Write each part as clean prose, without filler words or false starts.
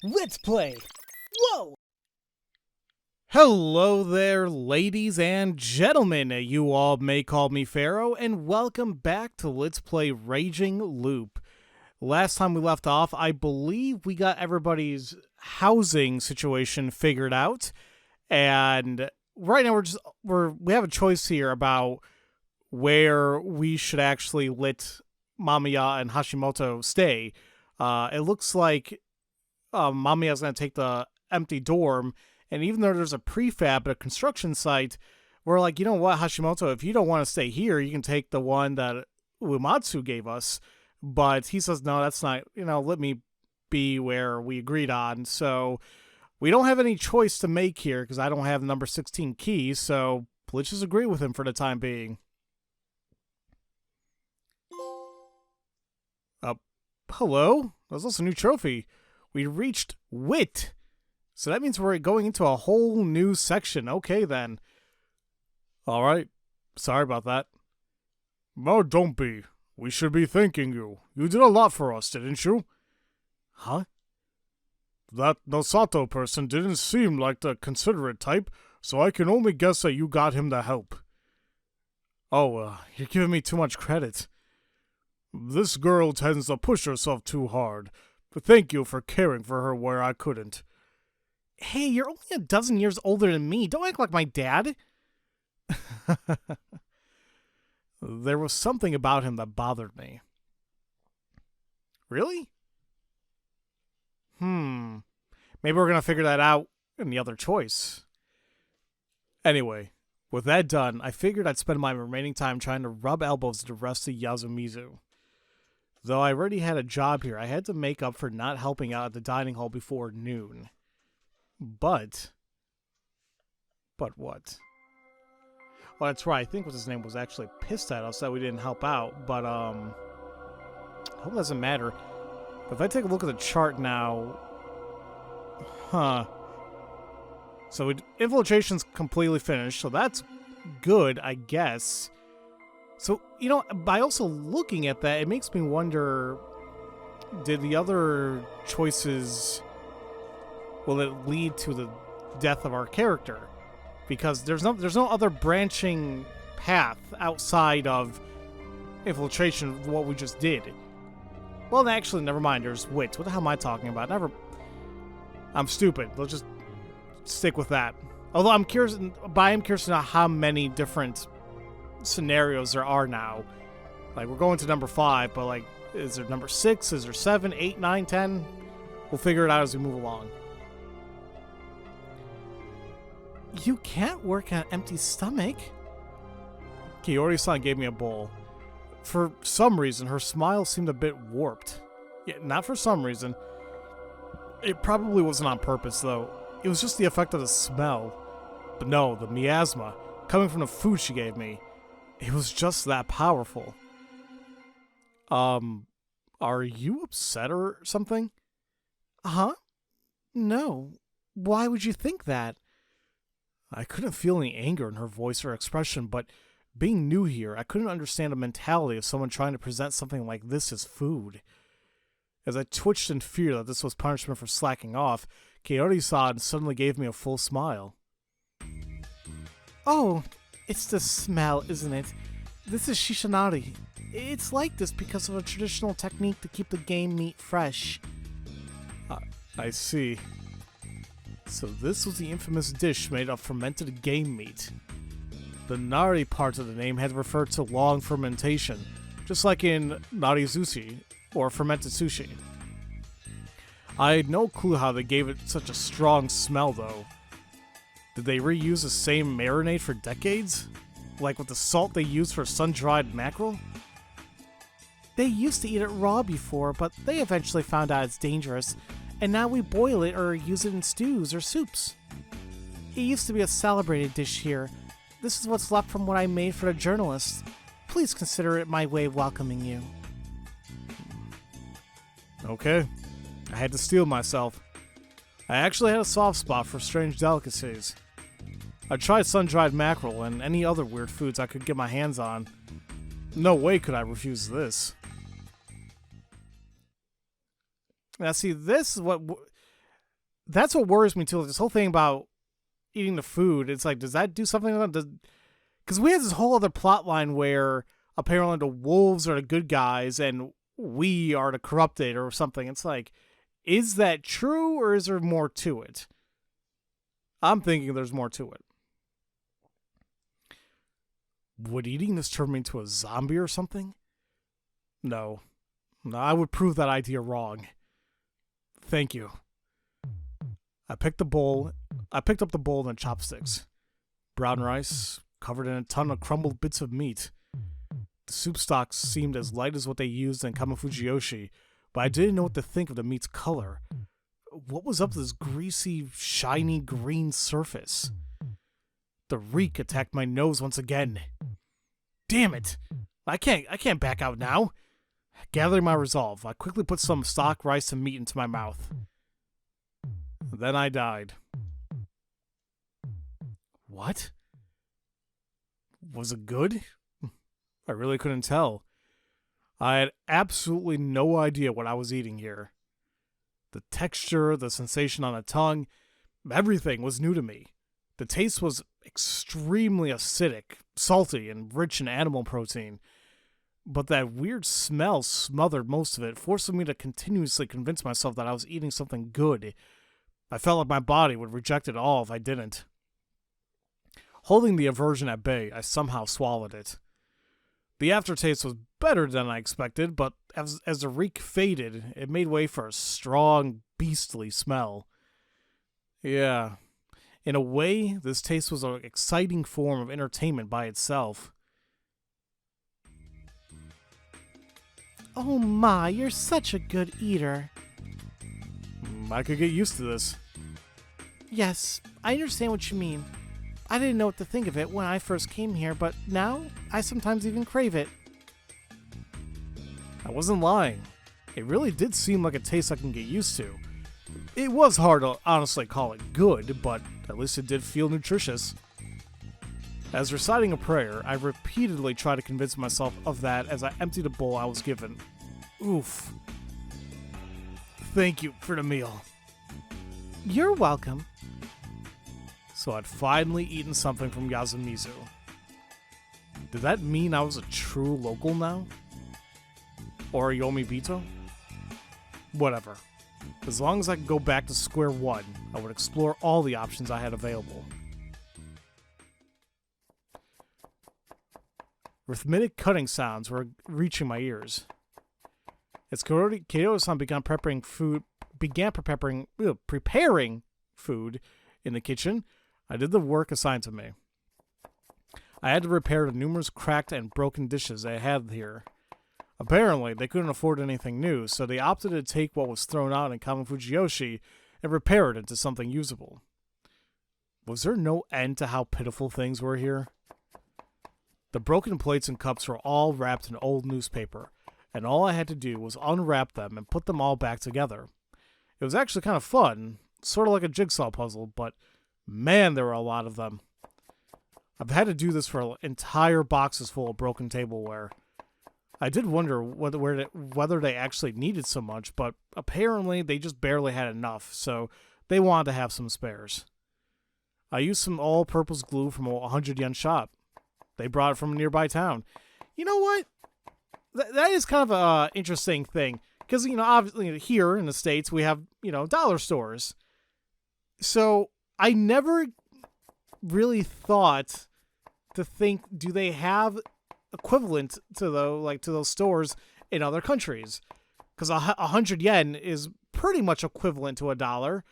Let's play! Whoa! Hello there, ladies and gentlemen. You all may call me Pharaoh, and welcome back to Let's Play Raging Loop. Last time we left off, I believe we got everybody's housing situation figured out, and right now we have a choice here about where we should actually let Mamiya and Hashimoto stay. It looks like Mamiya's going to take the empty dorm, and even though there's a prefab at a construction site, we're like, you know what, Hashimoto, if you don't want to stay here, you can take the one that Uematsu gave us. But he says, no, that's not, let me be where we agreed on. So we don't have any choice to make here because I don't have the number 16 key, so let's just agree with him for the time being. Hello? There's also a new trophy. We reached Wit. So that means we're going into a whole new section. Okay, then. Alright. Sorry about that. No, don't be. We should be thanking you. You did a lot for us, didn't you? Huh? That Nosato person didn't seem like the considerate type, so I can only guess that you got him the help. Oh, you're giving me too much credit. This girl tends to push herself too hard, but thank you for caring for her where I couldn't. Hey, you're only a dozen years older than me. Don't act like my dad. There was something about him that bothered me. Really? Maybe we're going to figure that out in the other choice. Anyway, with that done, I figured I'd spend my remaining time trying to rub elbows with the rest of Yasumizu. Though I already had a job here, I had to make up for not helping out at the dining hall before noon. But what? Well, that's right. I think what's his name was actually pissed at us that we didn't help out. But, I hope it doesn't matter. But if I take a look at the chart now... So, infiltration's completely finished, so that's good, I guess. So, by also looking at that, it makes me wonder... Did the other choices... Will it lead to the death of our character? Because there's no other branching path outside of infiltration of what we just did. Well, actually, never mind. There's wit. What the hell am I talking about? I'm stupid. Let's just stick with that. Although I am curious to know how many different scenarios there are now. Like, we're going to number 5, but like, is there number 6? Is there 7, 8, 9, 10? We'll figure it out as we move along. You can't work on an empty stomach. Kiori-san gave me a bowl. For some reason, her smile seemed a bit warped. Yeah, not for some reason. It probably wasn't on purpose, though. It was just the effect of the smell. But no, the miasma, coming from the food she gave me, it was just that powerful. Are you upset or something? Huh? No. Why would you think that? I couldn't feel any anger in her voice or expression, but being new here, I couldn't understand the mentality of someone trying to present something like this as food. As I twitched in fear that this was punishment for slacking off, Kaori-san suddenly gave me a full smile. Oh, it's the smell, isn't it? This is Shishinari. It's like this because of a traditional technique to keep the game meat fresh. I see. So this was the infamous dish made of fermented game meat. The nari part of the name had referred to long fermentation, just like in narizushi, or fermented sushi. I had no clue how they gave it such a strong smell, though. Did they reuse the same marinade for decades? Like with the salt they used for sun-dried mackerel? They used to eat it raw before, but they eventually found out it's dangerous, and now we boil it or use it in stews or soups. It used to be a celebrated dish here. This is what's left from what I made for the journalists. Please consider it my way of welcoming you. Okay. I had to steel myself. I actually had a soft spot for strange delicacies. I tried sun-dried mackerel and any other weird foods I could get my hands on. No way could I refuse this. Now, see, that's what worries me too. Like, this whole thing about eating the food. It's like, does that do something? Because we have this whole other plot line where apparently the wolves are the good guys and we are the corrupted or something. It's like, is that true or is there more to it? I'm thinking there's more to it. Would eating this turn me into a zombie or something? No, I would prove that idea wrong. Thank you. I picked up the bowl and chopsticks. Brown rice, covered in a ton of crumbled bits of meat. The soup stock seemed as light as what they used in Kamafujiyoshi, but I didn't know what to think of the meat's color. What was up with this greasy, shiny green surface? The reek attacked my nose once again. Damn it! I can't back out now. Gathering my resolve, I quickly put some stock, rice, and meat into my mouth. Then I died. What? Was it good? I really couldn't tell. I had absolutely no idea what I was eating here. The texture, the sensation on the tongue, everything was new to me. The taste was extremely acidic, salty, and rich in animal protein. But that weird smell smothered most of it, forcing me to continuously convince myself that I was eating something good. I felt like my body would reject it all if I didn't. Holding the aversion at bay, I somehow swallowed it. The aftertaste was better than I expected, but as the reek faded, it made way for a strong, beastly smell. Yeah, in a way, this taste was an exciting form of entertainment by itself. Oh my, you're such a good eater. I could get used to this. Yes, I understand what you mean. I didn't know what to think of it when I first came here, but now I sometimes even crave it. I wasn't lying. It really did seem like a taste I can get used to. It was hard to honestly call it good, but at least it did feel nutritious. As reciting a prayer, I repeatedly tried to convince myself of that as I emptied the bowl I was given. Oof. Thank you for the meal. You're welcome. So I'd finally eaten something from Yasumizu. Did that mean I was a true local now? Or a Yomibito? Whatever. As long as I could go back to square one, I would explore all the options I had available. Rhythmic cutting sounds were reaching my ears. As Kyoto-san began preparing food in the kitchen, I did the work assigned to me. I had to repair the numerous cracked and broken dishes they had here. Apparently, they couldn't afford anything new, so they opted to take what was thrown out in Kamafujiyoshi and repair it into something usable. Was there no end to how pitiful things were here? The broken plates and cups were all wrapped in old newspaper, and all I had to do was unwrap them and put them all back together. It was actually kind of fun, sort of like a jigsaw puzzle, but man, there were a lot of them. I've had to do this for entire boxes full of broken tableware. I did wonder whether they actually needed so much, but apparently they just barely had enough, so they wanted to have some spares. I used some all-purpose glue from a 100-yen shop. They brought it from a nearby town. You know what? That is kind of an interesting thing. Because, obviously here in the States, we have, dollar stores. So I never really thought to think, do they have equivalent to those stores in other countries? Because 100 yen is pretty much equivalent to $1.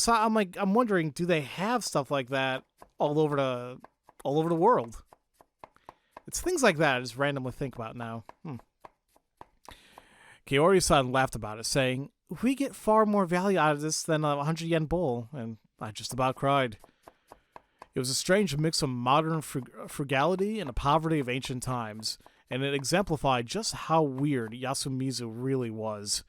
So I'm wondering, do they have stuff like that all over the world? It's things like that I just randomly think about now. Kaori-san laughed about it, saying, "We get far more value out of this than a 100 yen bowl," and I just about cried. It was a strange mix of modern frugality and the poverty of ancient times, and it exemplified just how weird Yasumizu really was.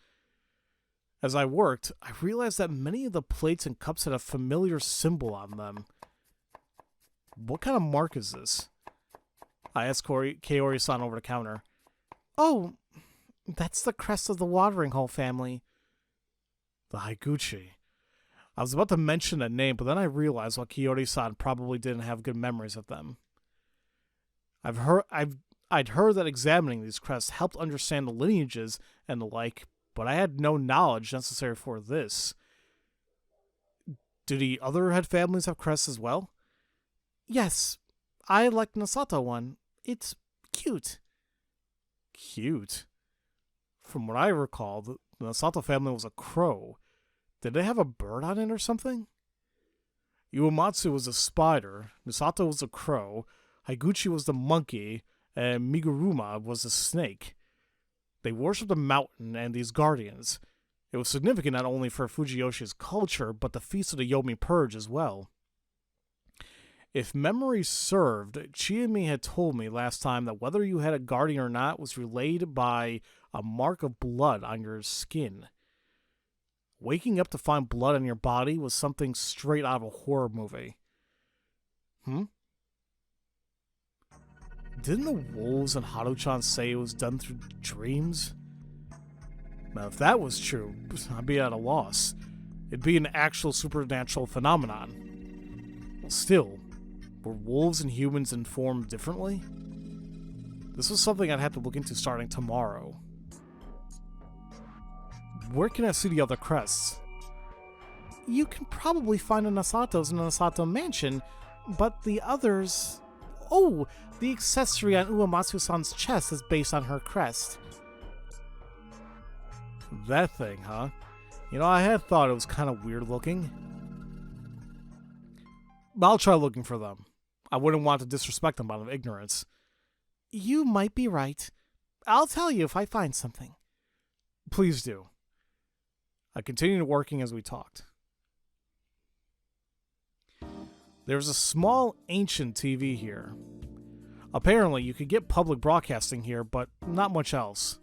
As I worked, I realized that many of the plates and cups had a familiar symbol on them. What kind of mark is this? I asked Kaori-san over the counter. Oh, that's the crest of the watering hole family. The Higuchi. I was about to mention that name, but then I realized what Kiyori-san probably didn't have good memories of them. I'd heard that examining these crests helped understand the lineages and the like, but I had no knowledge necessary for this. Do the other head families have crests as well? Yes, I like Nasato one. It's cute. Cute? From what I recall, the Nasato family was a crow. Did they have a bird on it or something? Uematsu was a spider, Misato was a crow, Higuchi was the monkey, and Miguruma was a snake. They worshipped the mountain and these guardians. It was significant not only for Fujiyoshi's culture, but the Feast of the Yomi Purge as well. If memory served, Chiemi had told me last time that whether you had a guardian or not was relayed by a mark of blood on your skin. Waking up to find blood on your body was something straight out of a horror movie. Didn't the wolves and Haru-chan say it was done through dreams? Now, if that was true, I'd be at a loss. It'd be an actual supernatural phenomenon. Well, still, were wolves and humans informed differently? This was something I'd have to look into starting tomorrow. Where can I see the other crests? You can probably find the Nasato's in the Nasato mansion, but the others... Oh, the accessory on Uematsu-san's chest is based on her crest. That thing, huh? You know, I had thought it was kind of weird looking. I'll try looking for them. I wouldn't want to disrespect them out of ignorance. You might be right. I'll tell you if I find something. Please do. I continued working as we talked. There was a small, ancient TV here. Apparently, you could get public broadcasting here, but not much else.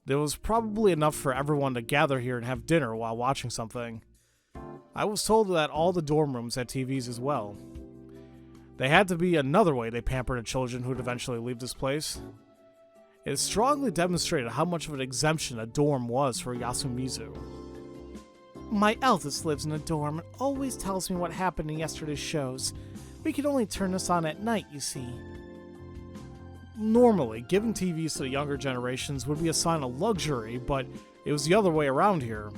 There was probably enough for everyone to gather here and have dinner while watching something. I was told that all the dorm rooms had TVs as well. There had to be another way they pampered the children who'd eventually leave this place. It strongly demonstrated how much of an exemption a dorm was for Yasumizu. My eldest lives in a dorm and always tells me what happened in yesterday's shows. We can only turn this on at night, you see. Normally, giving TVs to the younger generations would be a sign of luxury, but it was the other way around here.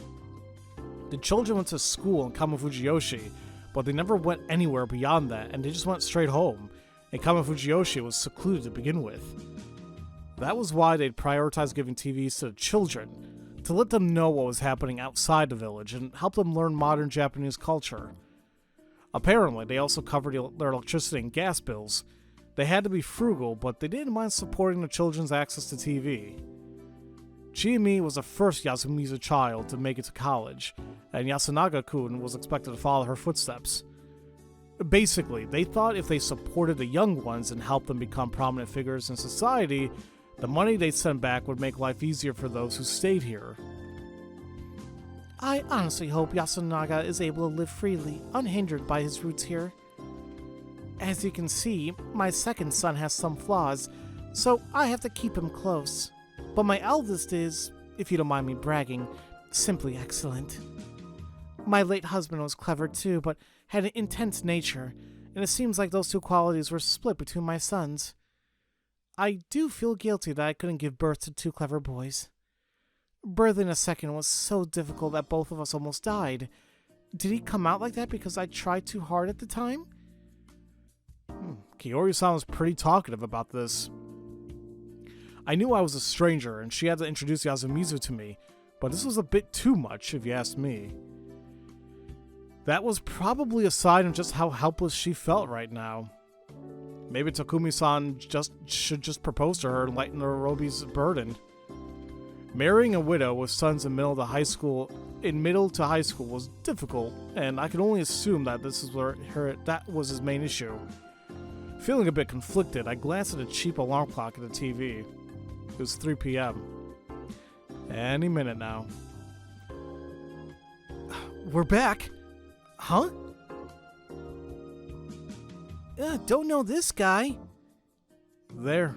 The children went to school in Kamafujiyoshi, but they never went anywhere beyond that, and they just went straight home, and Kamafujiyoshi was secluded to begin with. That was why they'd prioritize giving TVs to the children, to let them know what was happening outside the village and help them learn modern Japanese culture. Apparently, they also covered their electricity and gas bills. They had to be frugal, but they didn't mind supporting the children's access to TV. Chiemi was the first Yasumizu child to make it to college, and Yasunaga-kun was expected to follow her footsteps. Basically, they thought if they supported the young ones and helped them become prominent figures in society, the money they'd send back would make life easier for those who stayed here. I honestly hope Yasunaga is able to live freely, unhindered by his roots here. As you can see, my second son has some flaws, so I have to keep him close. But my eldest is, if you don't mind me bragging, simply excellent. My late husband was clever too, but had an intense nature, and it seems like those two qualities were split between my sons. I do feel guilty that I couldn't give birth to two clever boys. Birthing a second was so difficult that both of us almost died. Did he come out like that because I tried too hard at the time? Kiyori-san was pretty talkative about this. I knew I was a stranger, and she had to introduce Yasumizu to me, but this was a bit too much, if you ask me. That was probably a sign of just how helpless she felt right now. Maybe Takumi-san should just propose to her and lighten Norobi's burden. Marrying a widow with sons in middle to high school was difficult, and I can only assume that that was his main issue. Feeling a bit conflicted, I glanced at a cheap alarm clock at the TV. It was 3 p.m. Any minute now. We're back. Huh? Don't know this guy. There.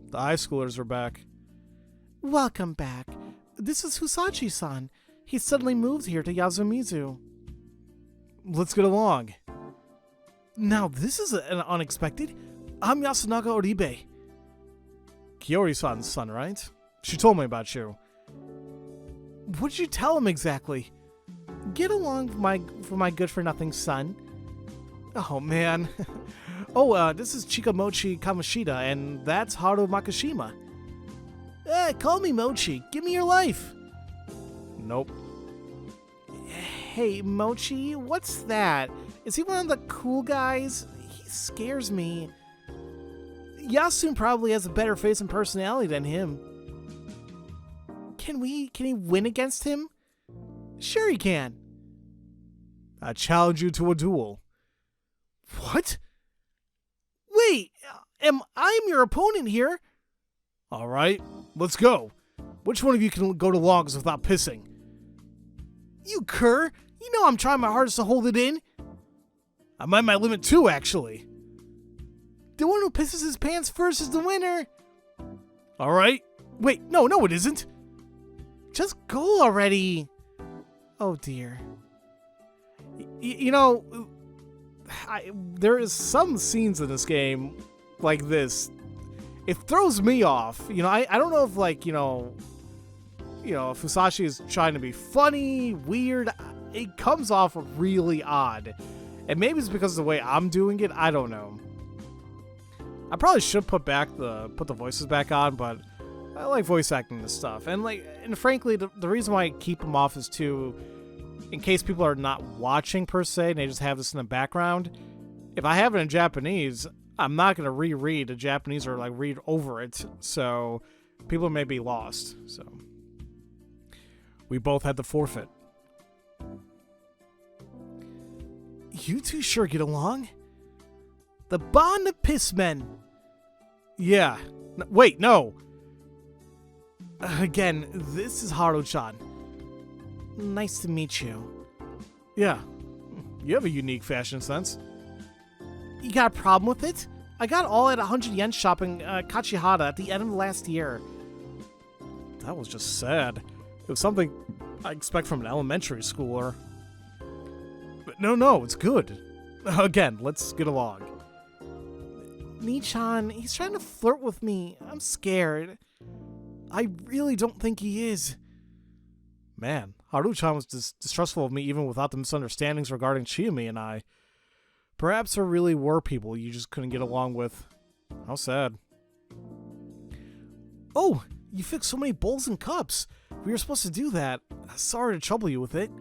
The high schoolers are back. Welcome back. This is Husachi-san. He suddenly moved here to Yasumizu. Let's get along. Now this is an unexpected. I'm Yasunaga Oribe. Kiori-san's son, right? She told me about you. What did you tell him exactly? Get along for my good-for-nothing son. Oh, man. This is Chikamochi Kamoshida, and that's Haru Makishima. Call me Mochi. Give me your life. Nope. Hey, Mochi, what's that? Is he one of the cool guys? He scares me. Yasun probably has a better face and personality than him. Can he win against him? Sure he can. I challenge you to a duel. What? Wait, I'm your opponent here. All right, let's go. Which one of you can go to logs without pissing? You cur! You know I'm trying my hardest to hold it in. I'm at my limit too, actually. The one who pisses his pants first is the winner. All right. Wait, no, it isn't. Just go already. Oh dear. There is some scenes in this game like this. It throws me off. I don't know if if Fusashi is trying to be funny, weird. It comes off really odd. And maybe it's because of the way I'm doing it. I don't know. I probably should put the voices back on, but I like voice acting this stuff. And frankly, the reason why I keep them off is in case people are not watching per se, and they just have this in the background. If I have it in Japanese, I'm not going to reread the Japanese or read over it, so people may be lost. So we both had to forfeit. You two sure get along? The bond of pissmen. Yeah. Wait, no. Again, this is Haru-chan. Nice to meet you. Yeah. You have a unique fashion sense. You got a problem with it? I got all at 100 yen shopping Kachihara at the end of last year. That was just sad. It was something I expect from an elementary schooler. But no, it's good. Again, let's get along. Nii-chan, he's trying to flirt with me. I'm scared. I really don't think he is. Man, Haru-chan was distrustful of me even without the misunderstandings regarding Chiyomi and I. Perhaps there really were people you just couldn't get along with. How sad. Oh, you fixed so many bowls and cups. We were supposed to do that. Sorry to trouble you with it.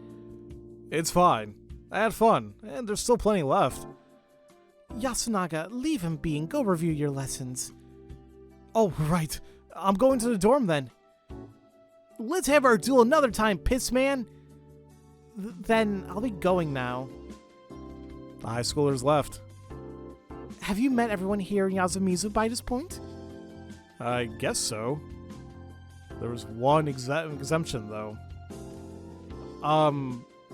It's fine. I had fun, and there's still plenty left. Yasunaga, leave him be and go review your lessons. Oh, right. I'm going to the dorm then. Let's have our duel another time, piss man. Then I'll be going now. The high schoolers left. Have you met everyone here in Yasumizu by this point? I guess so. There was one exemption, though.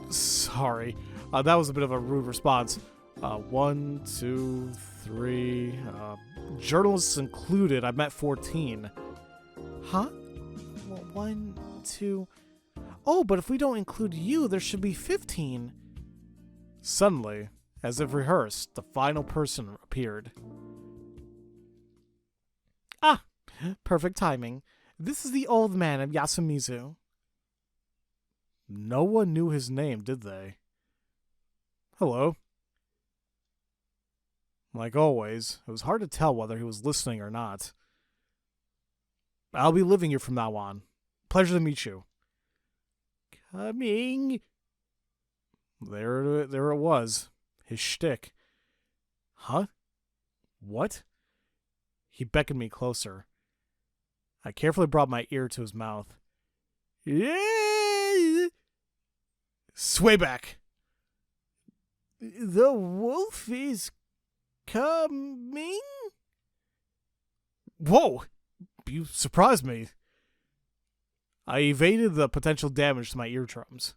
Sorry. That was a bit of a rude response. 1, 2, 3. Journalists included, I met 14. Huh? Well, 1, 2... Oh, but if we don't include you, there should be 15. Suddenly, as if rehearsed, the final person appeared. Ah! Perfect timing. This is the old man of Yasumizu. No one knew his name, did they? Hello. Like always, it was hard to tell whether he was listening or not. I'll be living here from now on. Pleasure to meet you. Coming. There it was. His shtick. Huh? What? He beckoned me closer. I carefully brought my ear to his mouth. Yeah. Sway back. The wolf is coming? Whoa! You surprised me. I evaded the potential damage to my eardrums.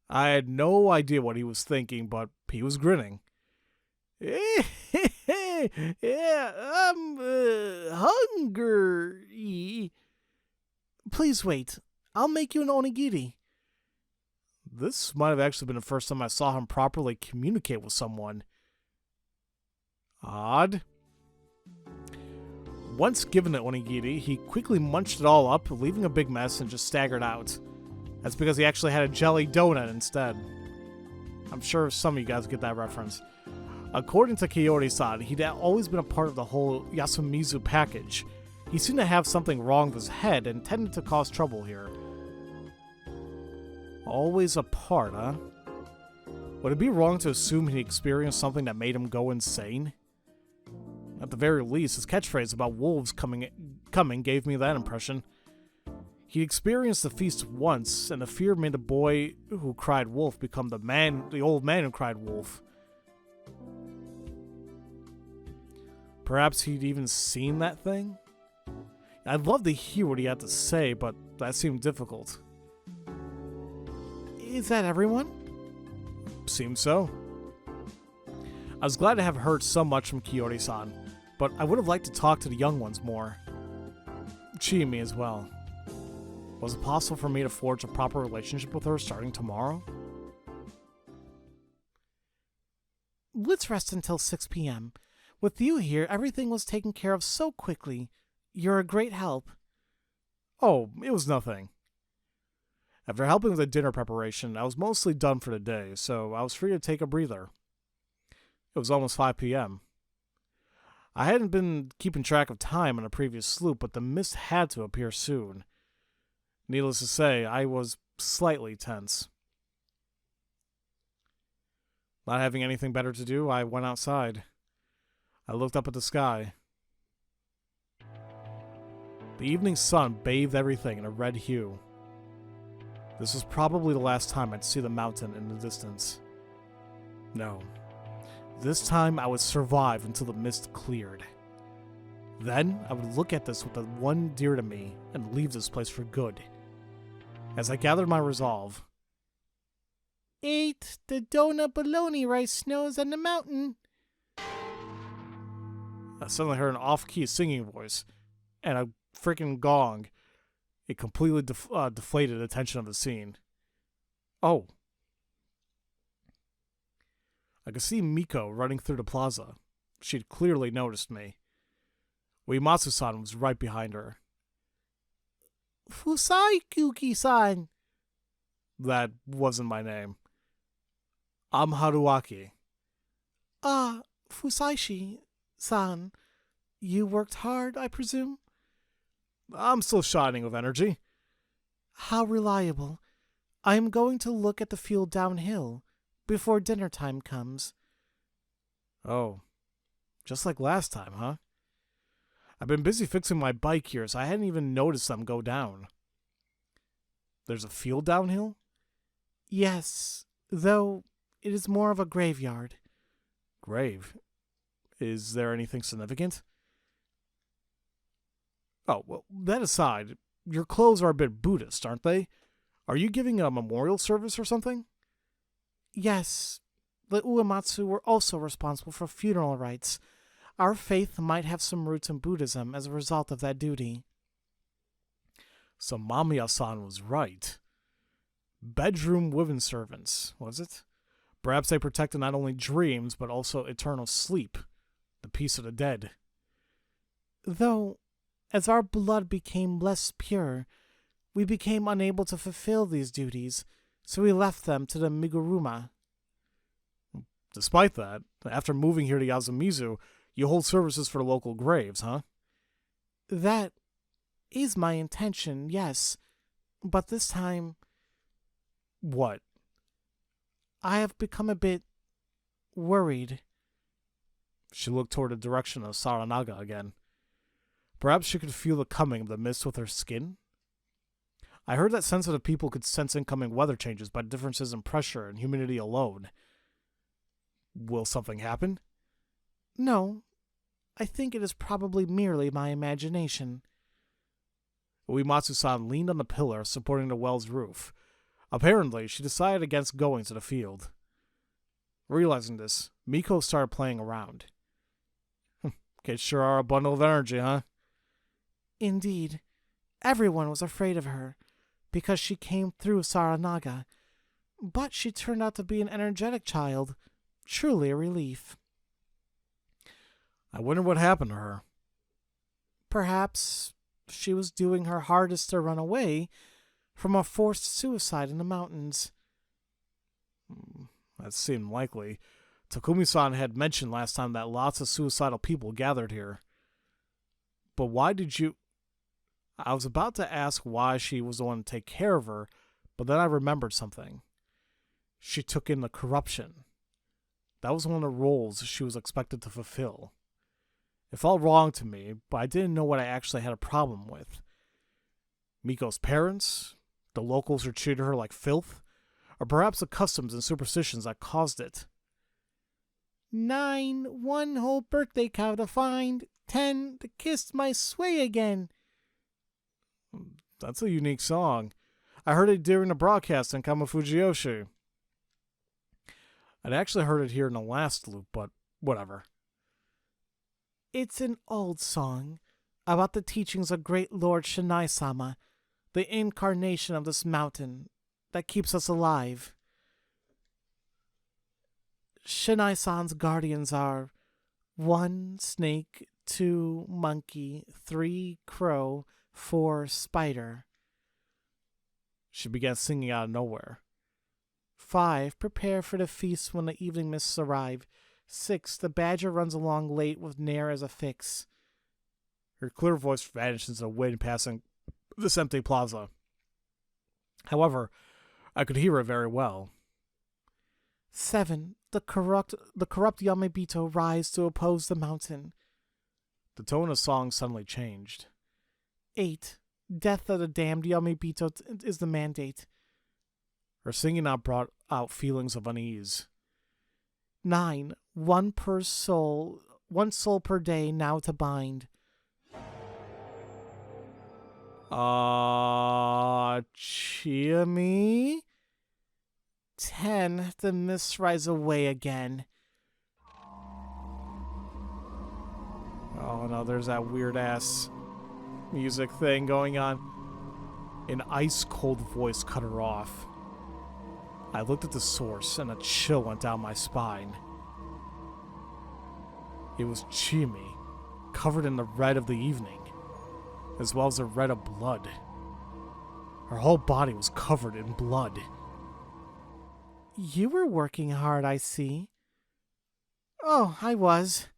I had no idea what he was thinking, but he was grinning. Yeah, I'm hungry. Please wait. I'll make you an onigiri. This might have actually been the first time I saw him properly communicate with someone. Odd. Once given the onigiri, he quickly munched it all up, leaving a big mess, and just staggered out. That's because he actually had a jelly donut instead. I'm sure some of you guys get that reference. According to Kiyori-san, he'd always been a part of the whole Yasumizu package. He seemed to have something wrong with his head and tended to cause trouble here. Always a part, huh? Would it be wrong to assume he experienced something that made him go insane? At the very least, his catchphrase about wolves coming gave me that impression. He experienced the feast once, and the fear made the boy who cried wolf become the old man who cried wolf. Perhaps he'd even seen that thing? I'd love to hear what he had to say, but that seemed difficult. Is that everyone? Seems so. I was glad to have heard so much from Kiyori-san, but I would have liked to talk to the young ones more. Chiemi as well. Was it possible for me to forge a proper relationship with her starting tomorrow? Let's rest until 6 p.m. With you here, everything was taken care of so quickly. You're a great help. Oh, it was nothing. After helping with the dinner preparation, I was mostly done for the day, so I was free to take a breather. It was almost 5 p.m. I hadn't been keeping track of time on a previous sloop, but the mist had to appear soon. Needless to say, I was slightly tense. Not having anything better to do, I went outside. I looked up at the sky. The evening sun bathed everything in a red hue. This was probably the last time I'd see the mountain in the distance. No. This time I would survive until the mist cleared. Then I would look at this with the one dear to me and leave this place for good. As I gathered my resolve, Ate the donut bologna rice snows on the mountain. I suddenly heard an off-key singing voice and a freaking gong. It completely deflated the tension of the scene. Oh. I could see Miko running through the plaza. She'd clearly noticed me. Uematsu-san was right behind her. Fusai Kuki-san. That wasn't my name. I'm Haruaki. Fusaishi-san. You worked hard, I presume? I'm still shining with energy. How reliable. I am going to look at the field downhill before dinner time comes. Oh. Just like last time, huh? I've been busy fixing my bike here, so I hadn't even noticed them go down. There's a field downhill? Yes, though it is more of a graveyard. Grave? Is there anything significant? Oh, well, that aside, your clothes are a bit Buddhist, aren't they? Are you giving a memorial service or something? Yes, the Uematsu were also responsible for funeral rites. Our faith might have some roots in Buddhism as a result of that duty. So Mamiya-san was right. Bedroom women servants, was it? Perhaps they protected not only dreams, but also eternal sleep, the peace of the dead. Though, as our blood became less pure, we became unable to fulfill these duties, so we left them to the Miguruma. Despite that, after moving here to Yasumizu, you hold services for local graves, huh? That is my intention, yes. But this time... What? I have become a bit worried. She looked toward the direction of Saranaga again. Perhaps she could feel the coming of the mist with her skin? I heard that sensitive people could sense incoming weather changes by differences in pressure and humidity alone. Will something happen? No. I think it is probably merely my imagination. Uematsu-san leaned on the pillar supporting the well's roof. Apparently, she decided against going to the field. Realizing this, Miko started playing around. Kids sure are a bundle of energy, huh? Indeed. Everyone was afraid of her, because she came through Saranaga. But she turned out to be an energetic child. Truly a relief. I wonder what happened to her. Perhaps she was doing her hardest to run away from a forced suicide in the mountains. That seemed likely. Takumi-san had mentioned last time that lots of suicidal people gathered here. But why did you... I was about to ask why she was the one to take care of her, but then I remembered something. She took in the corruption. That was one of the roles she was expected to fulfill. It felt wrong to me, but I didn't know what I actually had a problem with. Miko's parents? The locals who treated her like filth? Or perhaps the customs and superstitions that caused it? 9, one whole birthday cow to find. 10, to kiss my sway again. That's a unique song. I heard it during the broadcast in Kamafujiyoshi. I'd actually heard it here in the last loop, but whatever. It's an old song about the teachings of great Lord Shinai-sama, the incarnation of this mountain that keeps us alive. Shinai-san's guardians are 1 snake, 2 monkey, 3 crow, 4 spider. She began singing out of nowhere. 5, prepare for the feast when the evening mists arrive. 6, the badger runs along late with Nair as a fix. Her clear voice vanished into the wind passing this empty plaza. However, I could hear it very well. 7, the corrupt Yamabito rise to oppose the mountain. The tone of the song suddenly changed. 8, death of the damned Yamabito is the mandate. Her singing now brought out feelings of unease. 9, one soul per day now to bind. Chiami? 10, the mists rise away again. Oh no, there's that weird ass music thing going on. An ice cold voice cut her off. I looked at the source and a chill went down my spine. It was Chiami, covered in the red of the evening, as well as the red of blood. Her whole body was covered in blood. You were working hard, I see. Oh, I was.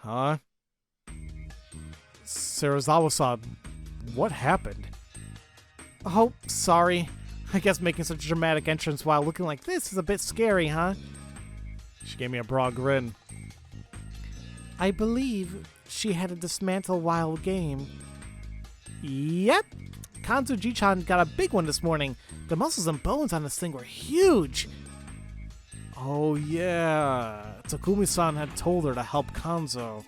Huh? Serizawa-san, what happened? Oh, sorry. I guess making such a dramatic entrance while looking like this is a bit scary, huh? She gave me a broad grin. I believe she had to dismantle wild game. Yep. Kanzuji-chan got a big one this morning. The muscles and bones on this thing were huge. Oh yeah, Takumi-san had told her to help Kanzo.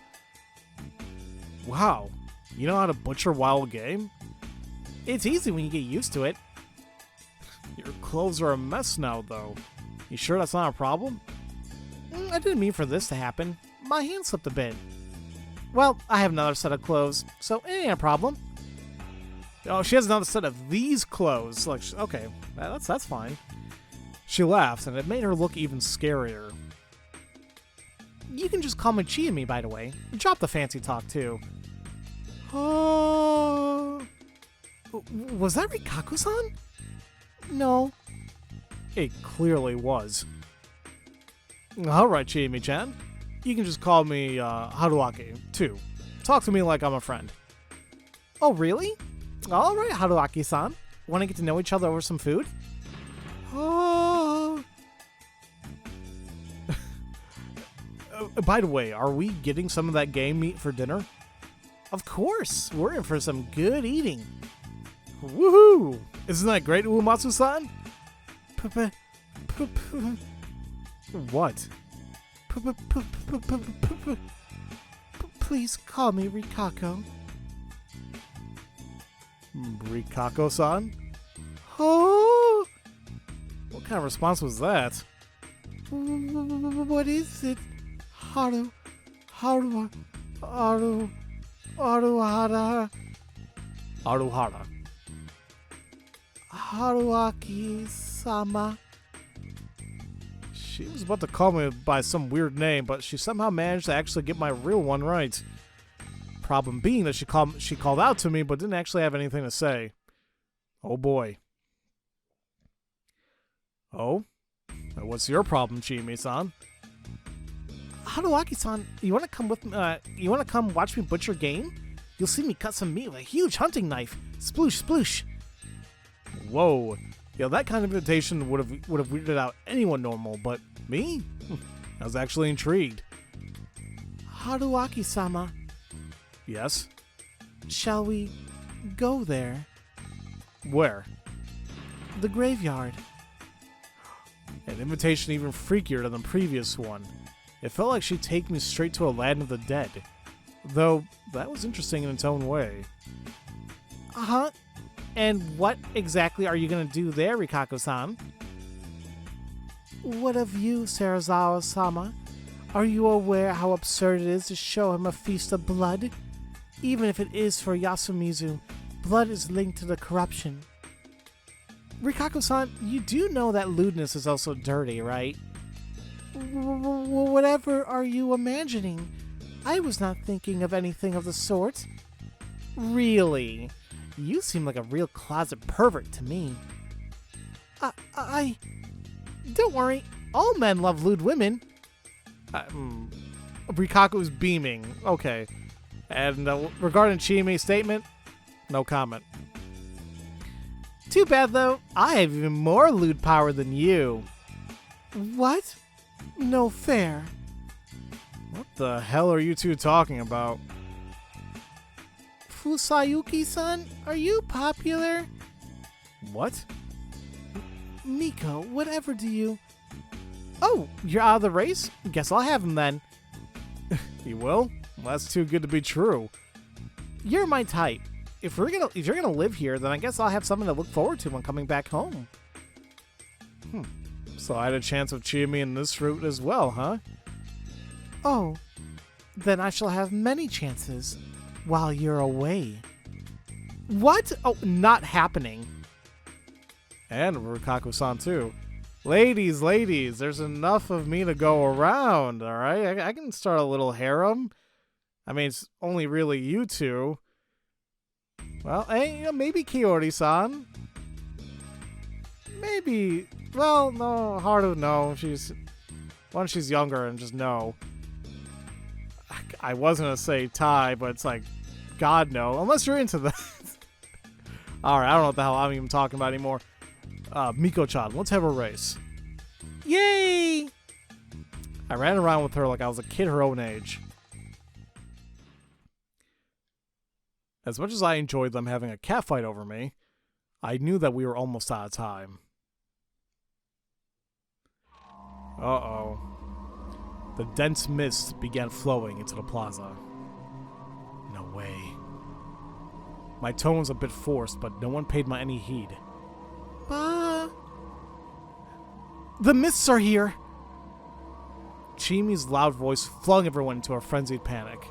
Wow, you know how to butcher wild game? It's easy when you get used to it. Your clothes are a mess now, though. You sure that's not a problem? I didn't mean for this to happen. My hand slipped a bit. Well, I have another set of clothes, so it ain't a problem. Oh, she has another set of these clothes. Like, okay, that's fine. She laughed, and it made her look even scarier. You can just call me Chiami, by the way. Drop the fancy talk, too. Was that Rikaku-san? No. It clearly was. Alright, Chiami-chan. You can just call me Haruaki, too. Talk to me like I'm a friend. Oh, really? Alright, Haruaki-san. Want to get to know each other over some food? Oh. By the way, are we getting some of that game meat for dinner? Of course. We're in for some good eating. Woohoo! Isn't that great, Uematsu-san? What? Please call me Rikako. Rikako-san? Oh! What kind of response was that? What is it? Aruhara. Aruhara. Haruaki-sama. She was about to call me by some weird name, but she somehow managed to actually get my real one right. Problem being that she called out to me, but didn't actually have anything to say. Oh boy. Oh? What's your problem, Chimi-san? Haruaki-san, you wanna come with me? You wanna come watch me butcher game? You'll see me cut some meat with a huge hunting knife. Sploosh, sploosh. Whoa. Yeah, that kind of invitation would have weirded out anyone normal, but me? I was actually intrigued. Haruaki-sama. Yes? Shall we go there? Where? The graveyard. An invitation even freakier than the previous one. It felt like she'd take me straight to a land of the dead. Though, that was interesting in its own way. Uh-huh. And what exactly are you gonna do there, Rikako-san? What of you, Sarazawa-sama? Are you aware how absurd it is to show him a feast of blood? Even if it is for Yasumizu, blood is linked to the corruption. Rikako-san, you do know that lewdness is also dirty, right? Whatever are you imagining? I was not thinking of anything of the sort. Really? You seem like a real closet pervert to me. Don't worry, all men love lewd women. Rikaku's beaming. Okay. And regarding Chimi's statement, no comment. Too bad, though. I have even more lewd power than you. What? No fair. What the hell are you two talking about? Fusayuki-san, are you popular? What? Miko, whatever do you... Oh, you're out of the race? Guess I'll have him then. You will? Well, that's too good to be true. You're my type. If you're gonna live here, then I guess I'll have something to look forward to when coming back home. So I had a chance of Chimi in this route as well, huh? Oh, then I shall have many chances while you're away. What? Oh, not happening. And Rikaku-san too. Ladies, there's enough of me to go around, alright? I can start a little harem. I mean, it's only really you two. Well, hey, maybe Kiori-san. Maybe, well, no, hard to know. Once she's younger and just no. I was gonna say Tai, but it's like, God no, unless you're into that. Alright, I don't know what the hell I'm even talking about anymore. Miko-chan, let's have a race. Yay! I ran around with her like I was a kid her own age. As much as I enjoyed them having a catfight over me, I knew that we were almost out of time. Uh-oh. The dense mist began flowing into the plaza. No way. My tone was a bit forced, but no one paid me any heed. The mists are here! Chimi's loud voice flung everyone into a frenzied panic.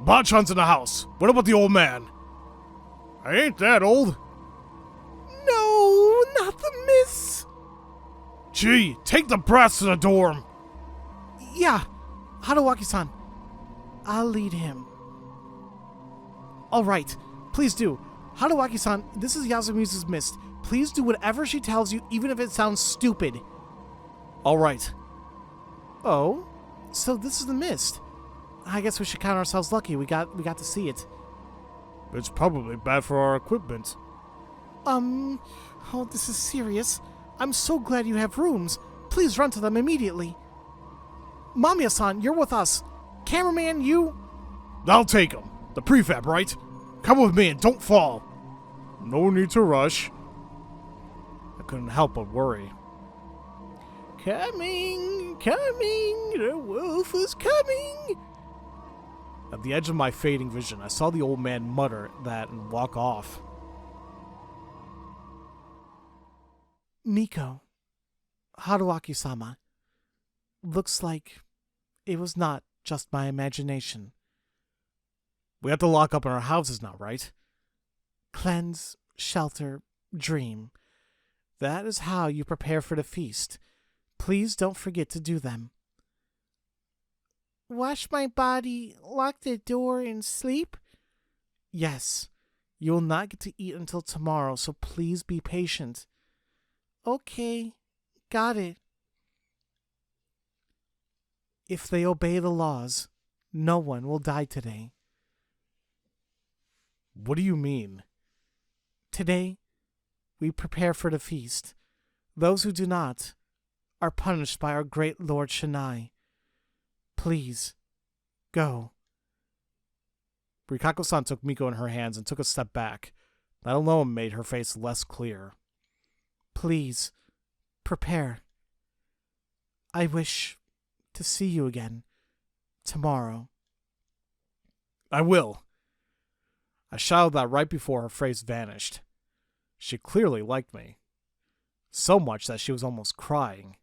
Bachan's in the house! What about the old man? I ain't that old! No, not the mists! Gee, take the brats to the dorm! Yeah, Haruaki-san. I'll lead him. Alright, please do. Haruaki-san, this is Yasumizu's mist. Please do whatever she tells you, even if it sounds stupid. Alright. Oh? So this is the mist. I guess we should count ourselves lucky we got to see it. It's probably bad for our equipment. Oh, this is serious. I'm so glad you have rooms. Please run to them immediately. Mamiya-san, you're with us. Cameraman, you... I'll take him. The prefab, right? Come with me and don't fall. No need to rush. I couldn't help but worry. Coming, the wolf is coming. At the edge of my fading vision, I saw the old man mutter that and walk off. Miko, Haruaki-sama, looks like it was not just my imagination. We have to lock up in our houses now, right? Cleanse, shelter, dream. That is how you prepare for the feast. Please don't forget to do them. Wash my body, lock the door, and sleep? Yes. You will not get to eat until tomorrow, so please be patient. Okay, got it. If they obey the laws, no one will die today. What do you mean? Today, we prepare for the feast. Those who do not are punished by our great Lord Shanai. Please, go. Rikako-san took Miko in her hands and took a step back. That alone made her face less clear. Please, prepare. I wish to see you again tomorrow. I will. I shouted that right before her face vanished. She clearly liked me. So much that she was almost crying.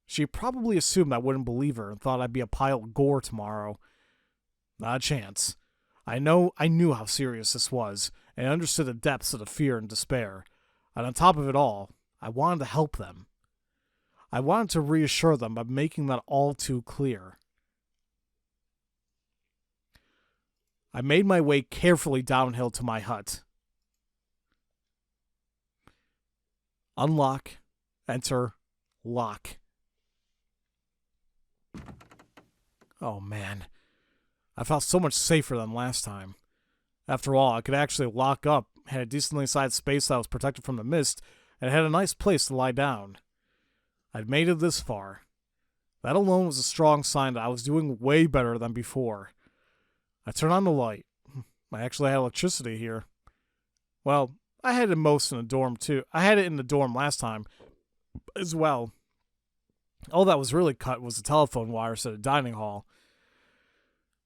She probably assumed I wouldn't believe her and thought I'd be a pile of gore tomorrow. Not a chance. I knew how serious this was, and I understood the depths of the fear and despair. And on top of it all, I wanted to help them. I wanted to reassure them by making that all too clear. I made my way carefully downhill to my hut. Unlock, enter, lock. Oh man, I felt so much safer than last time. After all, I could actually lock up, had a decently sized space that was protected from the mist, and had a nice place to lie down. I'd made it this far. That alone was a strong sign that I was doing way better than before. I turned on the light. I actually had electricity here. Well, I had it most in the dorm too. I had it in the dorm last time as well. All that was really cut was the telephone wires to the dining hall.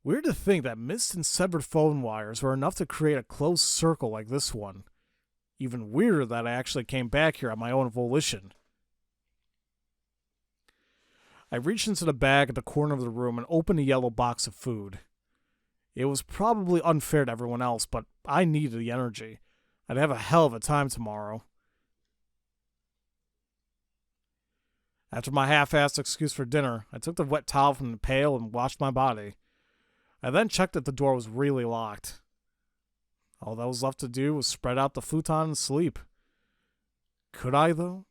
Weird to think that missed and severed phone wires were enough to create a closed circle like this one. Even weirder that I actually came back here on my own volition. I reached into the bag at the corner of the room and opened a yellow box of food. It was probably unfair to everyone else, but I needed the energy. I'd have a hell of a time tomorrow. After my half-assed excuse for dinner, I took the wet towel from the pail and washed my body. I then checked that the door was really locked. All that was left to do was spread out the futon and sleep. Could I, though?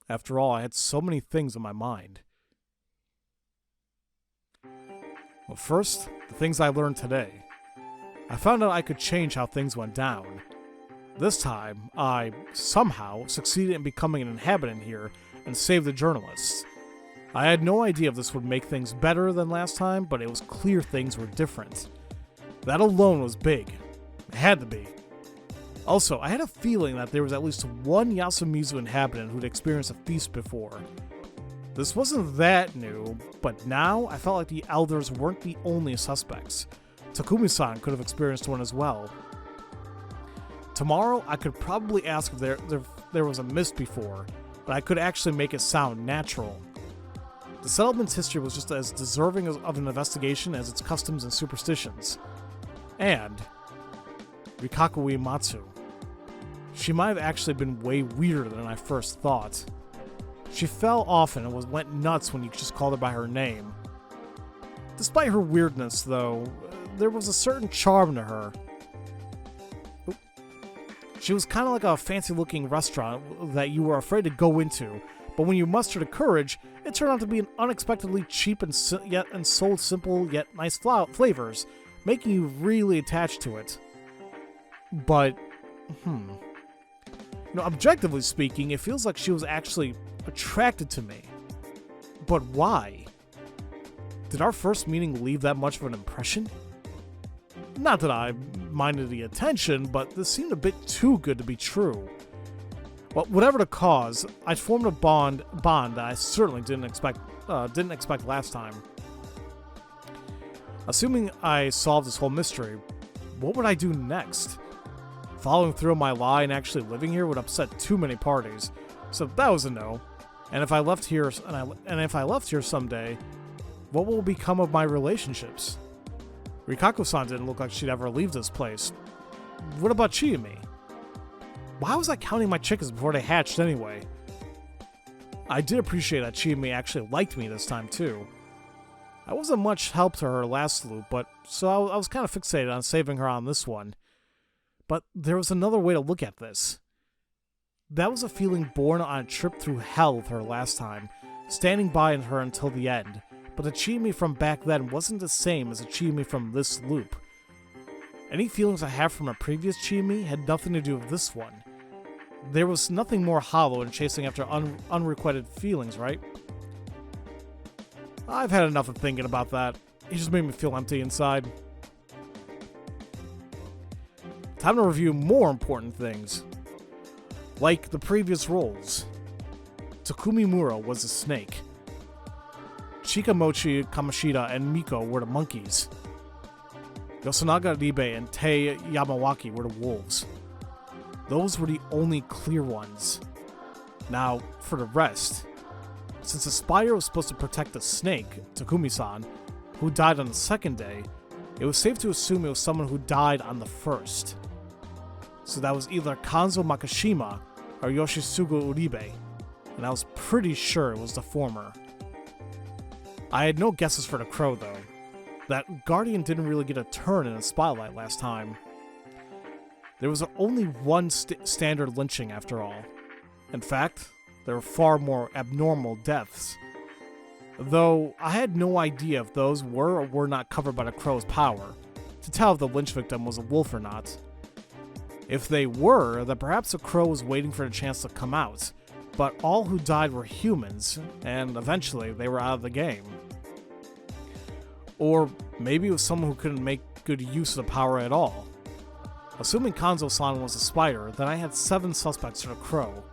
After all, I had so many things in my mind. Well, first, the things I learned today. I found out I could change how things went down. This time, I, somehow, succeeded in becoming an inhabitant here and saved the journalists. I had no idea if this would make things better than last time, but it was clear things were different. That alone was big. It had to be. Also, I had a feeling that there was at least one Yasumizu inhabitant who'd experienced a feast before. This wasn't that new, but now I felt like the elders weren't the only suspects. Takumi-san could have experienced one as well. Tomorrow, I could probably ask if there was a mist before, but I could actually make it sound natural. The settlement's history was just as deserving of an investigation as its customs and superstitions. And Rikako Uematsu. She might have actually been way weirder than I first thought. She fell often and went nuts when you just called her by her name. Despite her weirdness, though, there was a certain charm to her. She was kind of like a fancy-looking restaurant that you were afraid to go into, but when you mustered the courage, it turned out to be an unexpectedly cheap and sold simple yet nice flavors, making you really attached to it. But, objectively speaking, it feels like she was actually attracted to me. But why? Did our first meeting leave that much of an impression? Not that I minded the attention, but this seemed a bit too good to be true. Well, whatever the cause, I formed a bond that I certainly didn't expect last time. Assuming I solved this whole mystery, what would I do next? Following through on my lie and actually living here would upset too many parties, so that was a no. And if I left here someday, What will become of my relationships? Rikako-san didn't look like she'd ever leave this place. What about Chiyumi? Why was I counting my chickens before they hatched anyway? I did appreciate that Chiyumi actually liked me this time too. I wasn't much help to her last loop, but so I was kind of fixated on saving her on this one. But there was another way to look at this. That was a feeling born on a trip through hell with her last time, standing by her until the end, but the Chiyumi from back then wasn't the same as the Chiyumi from this loop. Any feelings I have from a previous Chiyumi had nothing to do with this one. There was nothing more hollow in chasing after unrequited feelings, right? I've had enough of thinking about that. It just made me feel empty inside. Time to review more important things. Like the previous roles. Takumi Mura was the snake. Chikamochi, Kamoshida, and Miko were the monkeys. Yasunaga Ribe and Tei Yamawaki were the wolves. Those were the only clear ones. Now, for the rest. Since the spider was supposed to protect the snake, Takumi-san, who died on the second day, it was safe to assume it was someone who died on the first. So that was either Kanzo Makishima or Yoshisugu Uribe, and I was pretty sure it was the former. I had no guesses for the crow though. That Guardian didn't really get a turn in the spotlight last time. There was only one standard lynching after all. In fact, there were far more abnormal deaths. Though I had no idea if those were or were not covered by the crow's power, to tell if the lynch victim was a wolf or not. If they were, then perhaps the crow was waiting for the chance to come out, but all who died were humans, and eventually they were out of the game. Or maybe it was someone who couldn't make good use of the power at all. Assuming Kanzo-san was a spider, then I had 7 suspects for the crow.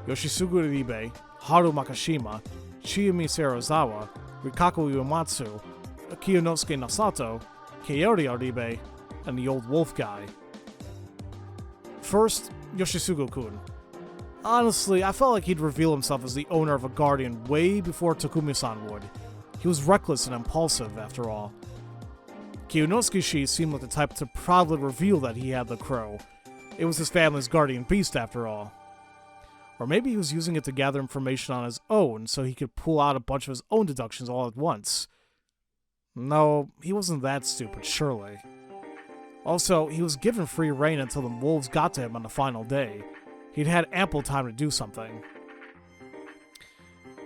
Yoshisugu Uribe, Haru Makishima, Chiyumi Serizawa, Rikako Uematsu, Kiyonosuke Nasato, Kaori Uribe, and the old wolf guy. First, Yoshisugu-kun. Honestly, I felt like he'd reveal himself as the owner of a guardian way before Takumi-san would. He was reckless and impulsive, after all. Kiyonosuke seemed like the type to proudly reveal that he had the crow. It was his family's guardian beast, after all. Or maybe he was using it to gather information on his own so he could pull out a bunch of his own deductions all at once. No, he wasn't that stupid, surely. Also, he was given free rein until the wolves got to him on the final day. He'd had ample time to do something.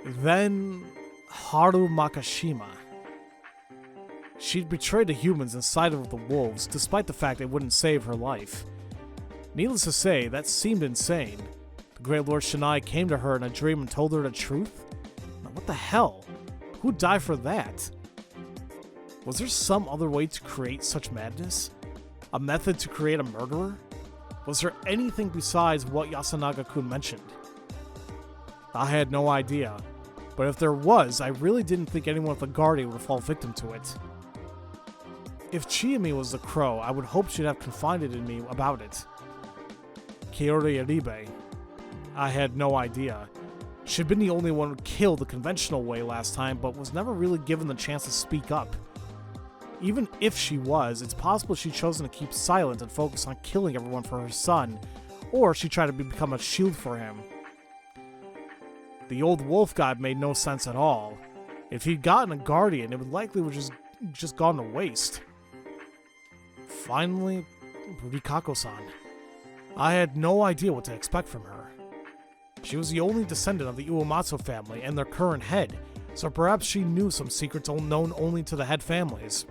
Then, Haru Makishima. She'd betrayed the humans and sided with the wolves, despite the fact they wouldn't save her life. Needless to say, that seemed insane. The Great Lord Shinai came to her in a dream and told her the truth? Now, what the hell? Who'd die for that? Was there some other way to create such madness? A method to create a murderer? Was there anything besides what Yasunaga-kun mentioned? I had no idea, but if there was, I really didn't think anyone with a guardian would fall victim to it. If Chiyumi was the crow, I would hope she'd have confided in me about it. Kaori Uribe. I had no idea. She'd been the only one who killed the conventional way last time, but was never really given the chance to speak up. Even if she was, it's possible she'd chosen to keep silent and focus on killing everyone for her son, or she tried to become a shield for him. The old wolf guy made no sense at all. If he'd gotten a guardian, it would likely have just gone to waste. Finally, Rikako-san. I had no idea what to expect from her. She was the only descendant of the Uematsu family and their current head, so perhaps she knew some secrets known only to the head families.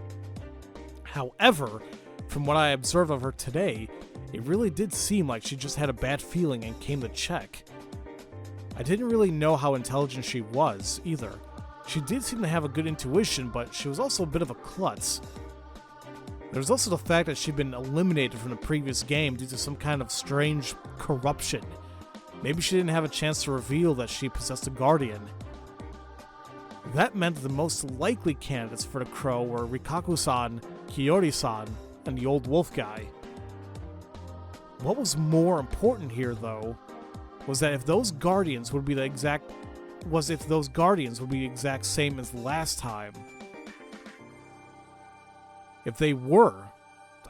However, from what I observed of her today, it really did seem like she just had a bad feeling and came to check. I didn't really know how intelligent she was, either. She did seem to have a good intuition, but she was also a bit of a klutz. There was also the fact that she'd been eliminated from the previous game due to some kind of strange corruption. Maybe she didn't have a chance to reveal that she possessed a guardian. That meant the most likely candidates for the crow were Rikaku-san, Kiori-san, and the old wolf guy. What was more important here, though, was that if those guardians would be the exact was if those guardians would be the exact same as last time. If they were,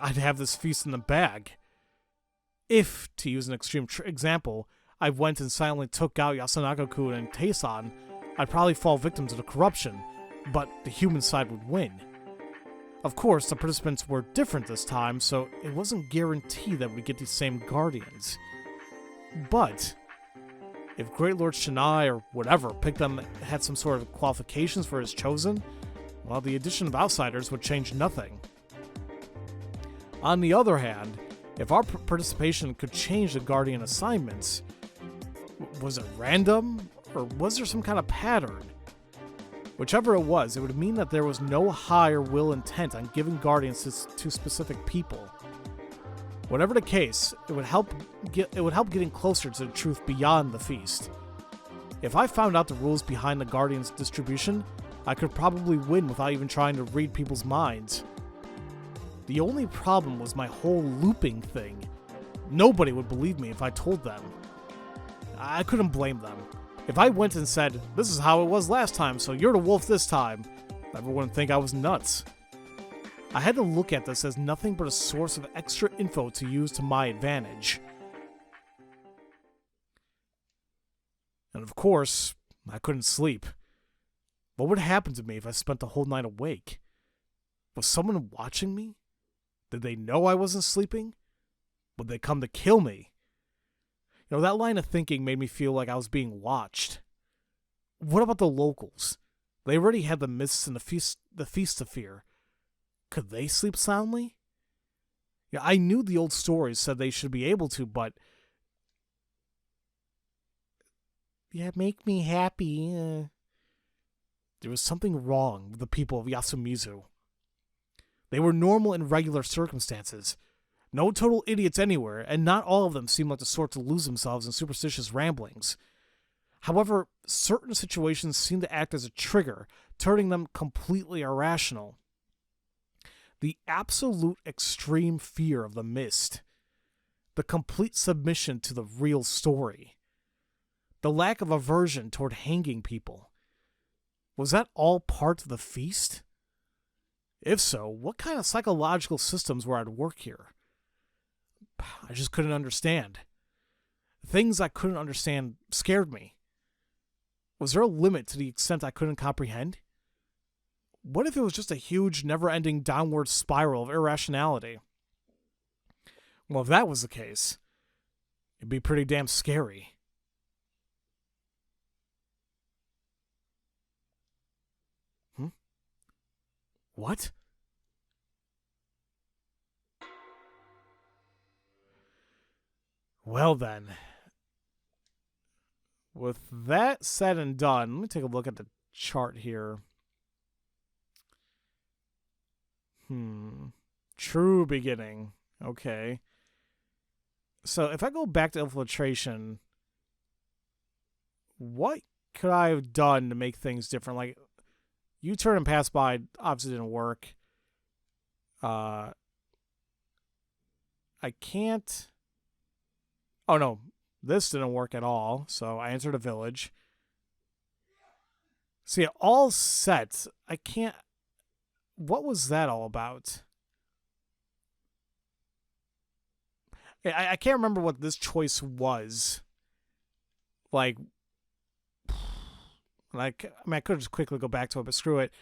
I'd have this feast in the bag. If, to use an extreme example, I went and silently took out Yasunaga-kun and Teisan, I'd probably fall victim to the corruption, but the human side would win. Of course, the participants were different this time, so it wasn't guaranteed that we'd get these same guardians. But if Great Lord Shinai or whatever picked them had some sort of qualifications for his chosen, well, the addition of outsiders would change nothing. On the other hand, if our participation could change the guardian assignments, was it random, or was there some kind of pattern? Whichever it was, it would mean that there was no higher will intent on giving guardians to specific people. Whatever the case, it would help getting closer to the truth beyond the feast. If I found out the rules behind the guardians' distribution, I could probably win without even trying to read people's minds. The only problem was my whole looping thing. Nobody would believe me if I told them. I couldn't blame them. If I went and said, "This is how it was last time, so you're the wolf this time," everyone would think I was nuts. I had to look at this as nothing but a source of extra info to use to my advantage. And of course, I couldn't sleep. What would happen to me if I spent the whole night awake? Was someone watching me? Did they know I wasn't sleeping? Would they come to kill me? You know, that line of thinking made me feel like I was being watched. What about the locals? They already had the MISTS and the feast to fear. Could they sleep soundly? Yeah, I knew the old stories said they should be able to, but... yeah, make me happy. There was something wrong with the people of Yasumizu. They were normal in regular circumstances. No total idiots anywhere, and not all of them seemed like the sort to lose themselves in superstitious ramblings. However, certain situations seemed to act as a trigger, turning them completely irrational. The absolute extreme fear of the mist. The complete submission to the real story. The lack of aversion toward hanging people. Was that all part of the feast? If so, what kind of psychological systems were at work here? I just couldn't understand. Things I couldn't understand scared me. Was there a limit to the extent I couldn't comprehend? What if it was just a huge, never-ending downward spiral of irrationality? Well, if that was the case, it'd be pretty damn scary. What? Well then. With that said and done, let me take a look at the chart here. True beginning. Okay. So if I go back to infiltration, what could I have done to make things different? Like, U-turn and pass by obviously didn't work. I can't... oh no, this didn't work at all, so I entered a village. See, all set. I can't... what was that all about? I can't remember what this choice was. Like... I could just quickly go back to it, but screw it.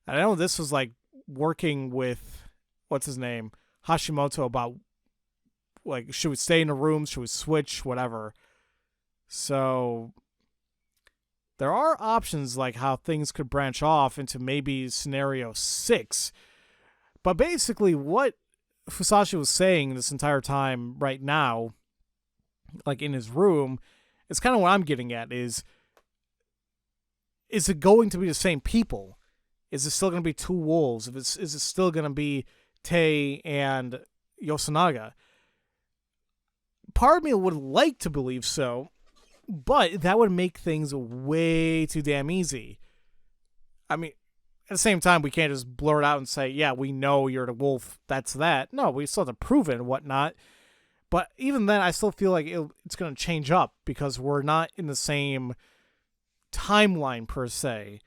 I know this was like working with, what's his name? Hashimoto about, like, should we stay in the rooms? Should we switch? Whatever. So, there are options like how things could branch off into maybe scenario 6. But basically, what Fusashi was saying this entire time right now, like in his room, is kind of what I'm getting at is it going to be the same people? Is it still going to be two wolves? Is it still going to be Tei and Yosunaga? Part of me would like to believe so, but that would make things way too damn easy. I mean, at the same time, we can't just blur it out and say, yeah, we know you're the wolf, that's that. No, we still have to prove it and whatnot. But even then, I still feel like it's going to change up because we're not in the same timeline per se.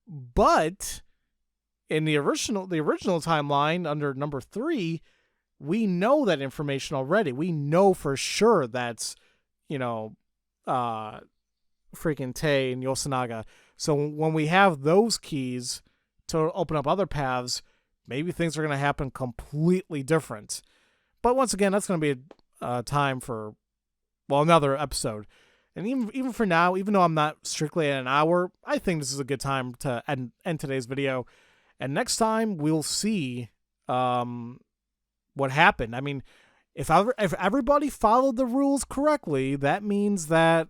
But in the original timeline under number 3, we know that information already. We know for sure that's, freaking Tei and Yoshinaga. So when we have those keys to open up other paths, maybe things are going to happen completely different. But once again, that's going to be a time for, another episode. And even for now, even though I'm not strictly at an hour, I think this is a good time to end today's video. And next time, we'll see what happened. I mean, if everybody followed the rules correctly, that means that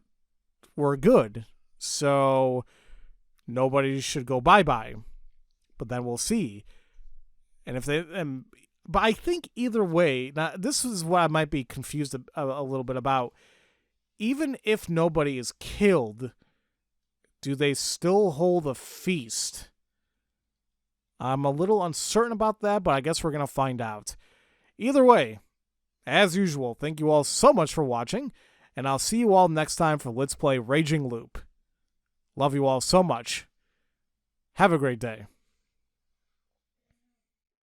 we're good. So nobody should go bye-bye. But then we'll see. And if they... but I think either way... Now, this is what I might be confused a little bit about. Even if nobody is killed, do they still hold a feast? I'm a little uncertain about that, but I guess we're going to find out. Either way, as usual, thank you all so much for watching, and I'll see you all next time for Let's Play Raging Loop. Love you all so much. Have a great day.